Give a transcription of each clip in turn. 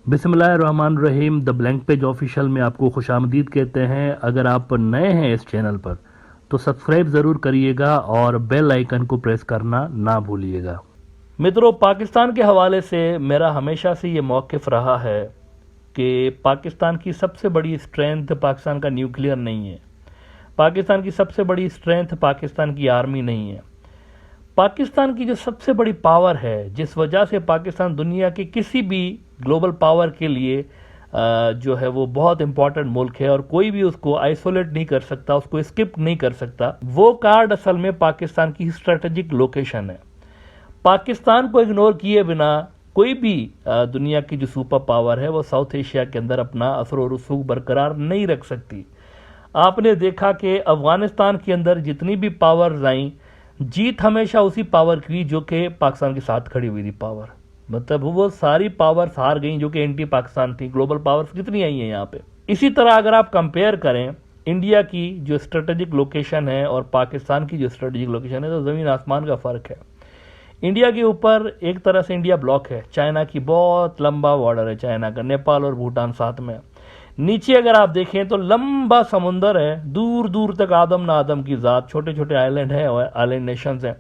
बिस्मिल्लाहिर्रहमानिर्रहीम। The blank page official में आपको खुशामदीद कहते हैं। अगर आप नए हैं इस चैनल पर तो सब्सक्राइब ज़रूर करिएगा और बेल आइकन को प्रेस करना ना भूलिएगा। मित्रों, पाकिस्तान के हवाले से मेरा हमेशा से ये मौक़िफ़ रहा है कि पाकिस्तान की सबसे बड़ी स्ट्रेंथ पाकिस्तान का न्यूक्लियर नहीं है। पाकिस्तान की सबसे बड़ी स्ट्रेंथ पाकिस्तान की आर्मी नहीं है। पाकिस्तान की जो सबसे बड़ी पावर है, जिस वजह से पाकिस्तान दुनिया के किसी भी ग्लोबल पावर के लिए जो है वो बहुत इंपॉर्टेंट मुल्क है और कोई भी उसको आइसोलेट नहीं कर सकता, उसको स्किप नहीं कर सकता, वो कार्ड असल में पाकिस्तान की स्ट्रेटेजिक लोकेशन है। पाकिस्तान को इग्नोर किए बिना कोई भी दुनिया की जो सुपर पावर है वो साउथ एशिया के अंदर अपना असर और रसूख बरकरार नहीं रख सकती। आपने देखा कि अफगानिस्तान के अंदर जितनी भी पावर्स आई, जीत हमेशा उसी पावर की जो कि पाकिस्तान के साथ खड़ी हुई थी। पावर मतलब वो सारी पावर्स हार गई जो कि एंटी पाकिस्तान थी। ग्लोबल पावर्स कितनी आई हैं यहाँ पे। इसी तरह अगर आप कंपेयर करें इंडिया की जो स्ट्रेटेजिक लोकेशन है और पाकिस्तान की जो स्ट्रेटेजिक लोकेशन है, तो ज़मीन आसमान का फ़र्क है। इंडिया के ऊपर एक तरह से इंडिया ब्लॉक है, चाइना की बहुत लंबा बॉर्डर है, चाइना का, नेपाल और भूटान साथ में। नीचे अगर आप देखें तो लंबा समुंदर है, दूर दूर तक आदम ना आदम की ज़ात, छोटे छोटे आइलैंड हैं और आइलैंड नेशंस हैं।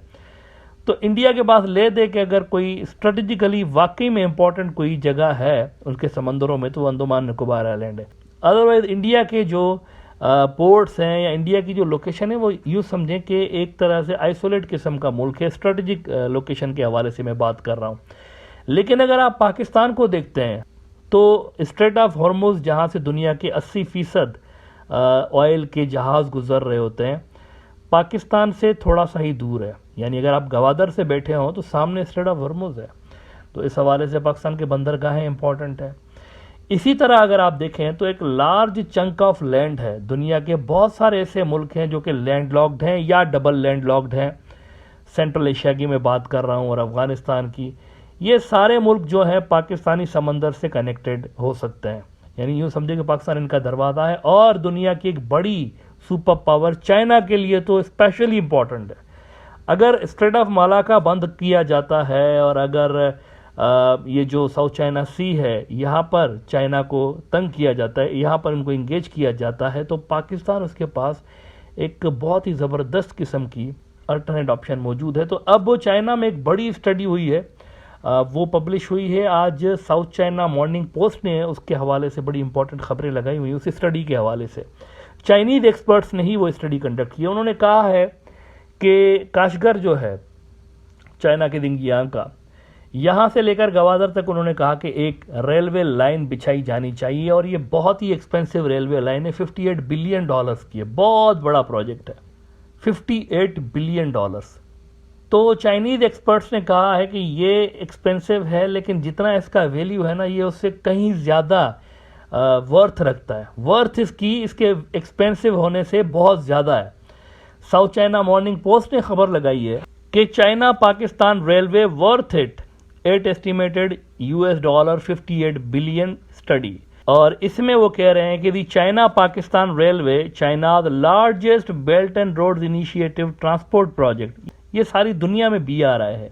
तो इंडिया के पास ले दे के अगर कोई स्ट्रेटेजिकली वाकई में इंपॉर्टेंट कोई जगह है उनके समंदरों में तो वो अंडमान निकोबार आइलैंड है। अदरवाइज इंडिया के जो पोर्ट्स हैं या इंडिया की जो लोकेशन है वो यूँ समझें कि एक तरह से आइसोलेट किस्म का मुल्क है। स्ट्रेटेजिक लोकेशन के हवाले से मैं बात कर रहा हूँ। लेकिन अगर आप पाकिस्तान को देखते हैं तो स्ट्रेट ऑफ हॉर्मुज़, जहाँ से दुनिया के 80% ऑयल के जहाज़ गुजर रहे होते हैं, पाकिस्तान से थोड़ा सा ही दूर है। यानी अगर आप गवादर से बैठे हों तो सामने स्ट्रेट ऑफ हॉर्मुज़ है। तो इस हवाले से पाकिस्तान के बंदरगाहें इंपॉर्टेंट है। इसी तरह अगर आप देखें तो एक लार्ज चंक ऑफ लैंड है। दुनिया के बहुत सारे ऐसे मुल्क हैं जो कि लैंड लॉक्ड हैं या डबल लैंड लॉक्ड हैं। सेंट्रल एशिया की मैं बात कर रहा हूँ और अफगानिस्तान की। ये सारे मुल्क जो हैं पाकिस्तानी समंदर से कनेक्टेड हो सकते हैं। यानी यूँ समझे कि पाकिस्तान इनका दरवाज़ा है। और दुनिया की एक बड़ी सुपर पावर चाइना के लिए तो स्पेशली इंपॉर्टेंट है। अगर स्ट्रेट ऑफ मालाका बंद किया जाता है और अगर ये जो साउथ चाइना सी है यहाँ पर चाइना को तंग किया जाता है, यहाँ पर इनको इंगेज किया जाता है, तो पाकिस्तान उसके पास एक बहुत ही ज़बरदस्त किस्म की अल्टरनेट ऑप्शन मौजूद है। तो अब वो चाइना में एक बड़ी स्टडी हुई है, वो पब्लिश हुई है आज। साउथ चाइना मॉर्निंग पोस्ट ने उसके हवाले से बड़ी इंपॉर्टेंट खबरें लगाई हुई उस स्टडी के हवाले से। चाइनीज़ एक्सपर्ट्स ने ही वो स्टडी कंडक्ट की। उन्होंने कहा है कि काशगर जो है चाइना के दिंगियांग का, यहाँ से लेकर गवादर तक उन्होंने कहा कि एक रेलवे लाइन बिछाई जानी चाहिए और ये बहुत ही एक्सपेंसिव रेलवे लाइन है। $58 बिलियन की है, बहुत बड़ा प्रोजेक्ट है, $58 बिलियन। तो चाइनीज़ एक्सपर्ट्स ने कहा है कि ये एक्सपेंसिव है लेकिन जितना इसका वैल्यू है ना, ये उससे कहीं ज़्यादा वर्थ रखता है। वर्थ इसकी इसके एक्सपेंसिव होने से बहुत ज़्यादा है। साउथ चाइना मॉर्निंग पोस्ट ने खबर लगाई है कि China Pakistan railway worth it estimated $58 billion study. और इसमें वो कह रहे हैं कि the China Pakistan railway China's largest belt and roads initiative transport project. ये सारी दुनिया में BRI है,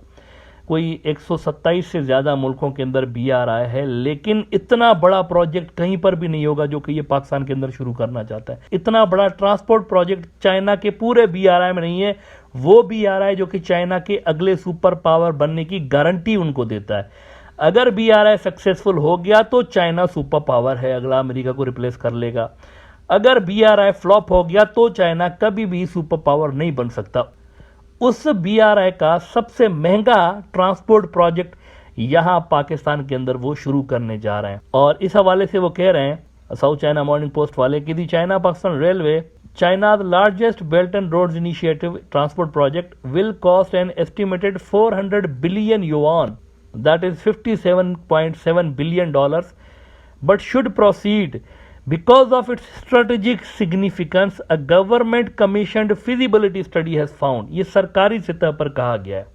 कोई 127 से ज़्यादा मुल्कों के अंदर BRI है, लेकिन इतना बड़ा प्रोजेक्ट कहीं पर भी नहीं होगा जो कि ये पाकिस्तान के अंदर शुरू करना चाहता है। इतना बड़ा ट्रांसपोर्ट प्रोजेक्ट चाइना के पूरे BRI में नहीं है। वो BRI जो कि चाइना के अगले सुपर पावर बनने की गारंटी उनको देता है। अगर BRI सक्सेसफुल हो गया तो चाइना सुपर पावर है, अगला अमेरिका को रिप्लेस कर लेगा। अगर BRI फ्लॉप हो गया तो चाइना कभी भी सुपर पावर नहीं बन सकता। उस BRI का सबसे महंगा ट्रांसपोर्ट प्रोजेक्ट यहाँ पाकिस्तान के अंदर वो शुरू करने जा रहे हैं। और इस हवाले से वो कह रहे हैं साउथ चाइना मॉर्निंग पोस्ट वाले कि the China Pakistan railway China's largest belt and roads initiative transport project will cost an estimated 400 billion yuan, that is $57.7 billion, but should proceed because of its strategic significance. A government commissioned feasibility study has found. ये सरकारी सतह पर कहा गया है,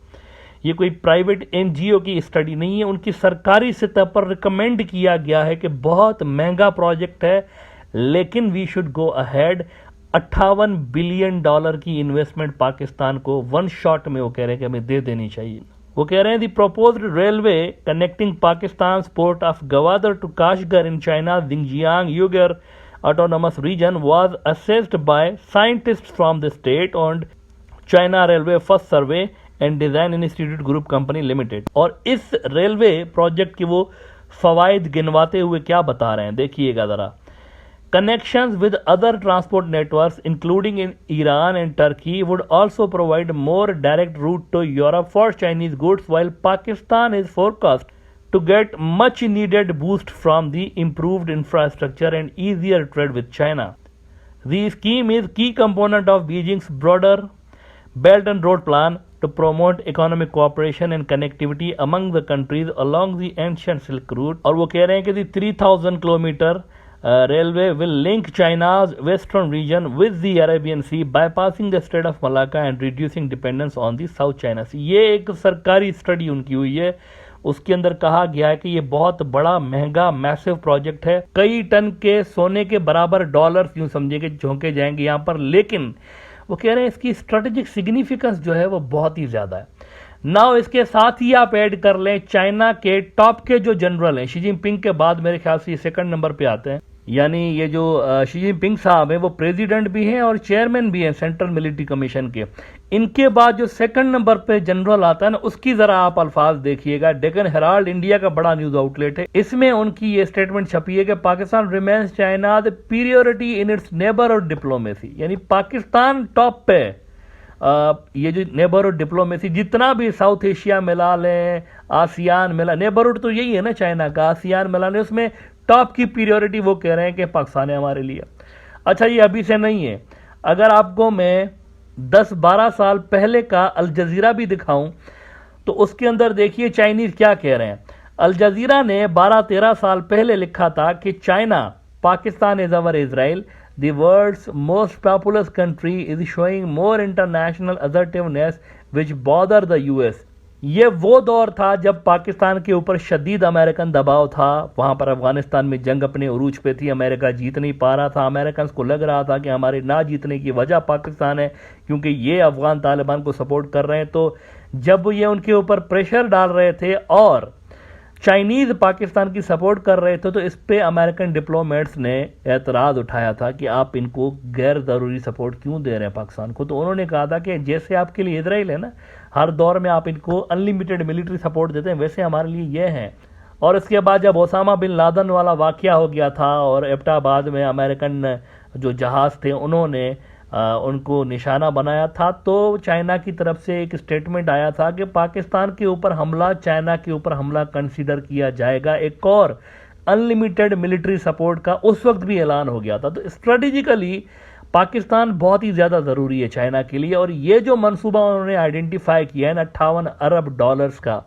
ये कोई private NGO की स्टडी नहीं है, उनकी सरकारी सतह पर रिकमेंड किया गया है कि बहुत महंगा प्रोजेक्ट है लेकिन we should go ahead. $58 billion की इन्वेस्टमेंट पाकिस्तान को वन शॉट में वो कह रहे हैं कि हमें दे देनी चाहिए। वो कह रहे हैं the proposed railway connecting Pakistan port of Gwadar to Kashgar in China Xinjiang Uyghur autonomous region was assessed by scientists from the state owned China Railway First Survey and Design Institute Group Company Limited। और इस railway project की वो फवाइद गिनवाते हुए क्या बता रहे हैं, देखिएगा जरा। Connections with other transport networks, including in Iran and Turkey, would also provide more direct route to Europe for Chinese goods, while Pakistan is forecast to get much needed boost from the improved infrastructure and easier trade with China. The scheme is key component of Beijing's broader Belt and Road Plan to promote economic cooperation and connectivity among the countries along the ancient Silk Route। और वो कह रहे हैं कि the 3000 kilometre railway will link China's western region with the Arabian Sea, bypassing the Strait of Malacca and reducing dependence on the South China Sea। ये एक सरकारी study उनकी हुई है, उसके अंदर कहा गया है कि ये बहुत बड़ा महंगा मैसिव प्रोजेक्ट है, कई टन के सोने के बराबर डॉलर्स यूं समझे कि झोंके जाएंगे यहाँ पर, लेकिन वो कह रहे हैं इसकी स्ट्रेटेजिक सिग्निफिकेंस जो है वो बहुत ही ज्यादा है। नाउ इसके साथ ही आप ऐड कर लें चाइना के टॉप के जो जनरल हैं, शी जिनपिंग के बाद मेरे ख्याल से ये सेकंड नंबर पे आते हैं, यानी ये जो शी जिनपिंग साहब हैं वो प्रेसिडेंट भी हैं और चेयरमैन भी हैं सेंट्रल मिलिट्री कमीशन के। इनके बाद जो सेकंड नंबर पे जनरल आता है ना, उसकी जरा आप अल्फाज देखिएगा। डेक्कन हेराल्ड इंडिया का बड़ा न्यूज आउटलेट है, इसमें उनकी ये स्टेटमेंट छपी है कि Pakistan remains China the priority in its neighbourhood diplomacy, यानी पाकिस्तान टॉप पे। ये जो नेबरहुड डिप्लोमेसी, जितना भी साउथ एशिया मिला लें, आसियान मिला, नेबरहुड तो यही है ना चाइना का, आसियान मिला लें, उसमें टॉप की प्रियोरिटी वो कह रहे हैं कि पाकिस्तान है हमारे लिए। अच्छा, ये अभी से नहीं है, अगर आपको मैं 10-12 साल पहले का अल जजीरा भी दिखाऊं तो उसके अंदर देखिए चाइनीज क्या कह रहे हैं। अल जजीरा ने 12-13 साल पहले लिखा था कि China, Pakistan is our Israel, the world's most populous country is showing more international assertiveness which bother the US. ये वो दौर था जब पाकिस्तान के ऊपर शदीद अमेरिकन दबाव था, वहां पर अफगानिस्तान में जंग अपने उरूज पे थी, अमेरिका जीत नहीं पा रहा था, अमेरिकन को लग रहा था कि हमारे ना जीतने की वजह पाकिस्तान है क्योंकि ये अफगान तालिबान को सपोर्ट कर रहे हैं। तो जब ये उनके ऊपर प्रेशर डाल रहे थे और चाइनीज पाकिस्तान की सपोर्ट कर रहे थे, तो इस पे अमेरिकन डिप्लोमेट्स ने एतराज उठाया था कि आप इनको गैर ज़रूरी सपोर्ट क्यों दे रहे हैं पाकिस्तान को। तो उन्होंने कहा था कि जैसे आपके लिए इजराइल है ना, हर दौर में आप इनको अनलिमिटेड मिलिट्री सपोर्ट देते हैं, वैसे हमारे लिए ये है। और इसके बाद जब ओसामा बिन लादेन वाला वाकया हो गया था और एबटाबाद में अमेरिकन जो जहाज़ थे उन्होंने उनको निशाना बनाया था, तो चाइना की तरफ से एक स्टेटमेंट आया था कि पाकिस्तान के ऊपर हमला, चाइना के ऊपर हमला कंसीडर किया जाएगा। एक और अनलिमिटेड मिलिट्री सपोर्ट का उस वक्त भी ऐलान हो गया था। तो स्ट्रेटेजिकली पाकिस्तान बहुत ही ज़्यादा ज़रूरी है चाइना के लिए। और ये जो मंसूबा उन्होंने आइडेंटिफाई किया है ना, $58 अरब का,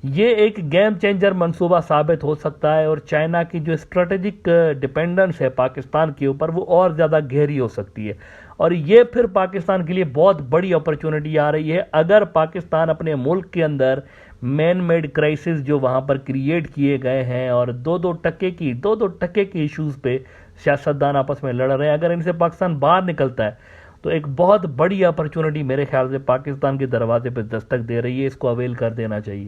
ये एक गेम चेंजर मंसूबा साबित हो सकता है और चाइना की जो स्ट्रेटेजिक डिपेंडेंस है पाकिस्तान के ऊपर वो और ज़्यादा गहरी हो सकती है। और ये फिर पाकिस्तान के लिए बहुत बड़ी अपॉर्चुनिटी आ रही है अगर पाकिस्तान अपने मुल्क के अंदर मैन मेड क्राइसिस जो वहाँ पर क्रिएट किए गए हैं और दो टके के इश्यूज़ पे सियासतदान आपस में लड़ रहे हैं, अगर इनसे पाकिस्तान बाहर निकलता है तो एक बहुत बड़ी अपॉर्चुनिटी मेरे ख्याल से पाकिस्तान के दरवाजे पर दस्तक दे रही है, इसको अवेल कर देना चाहिए।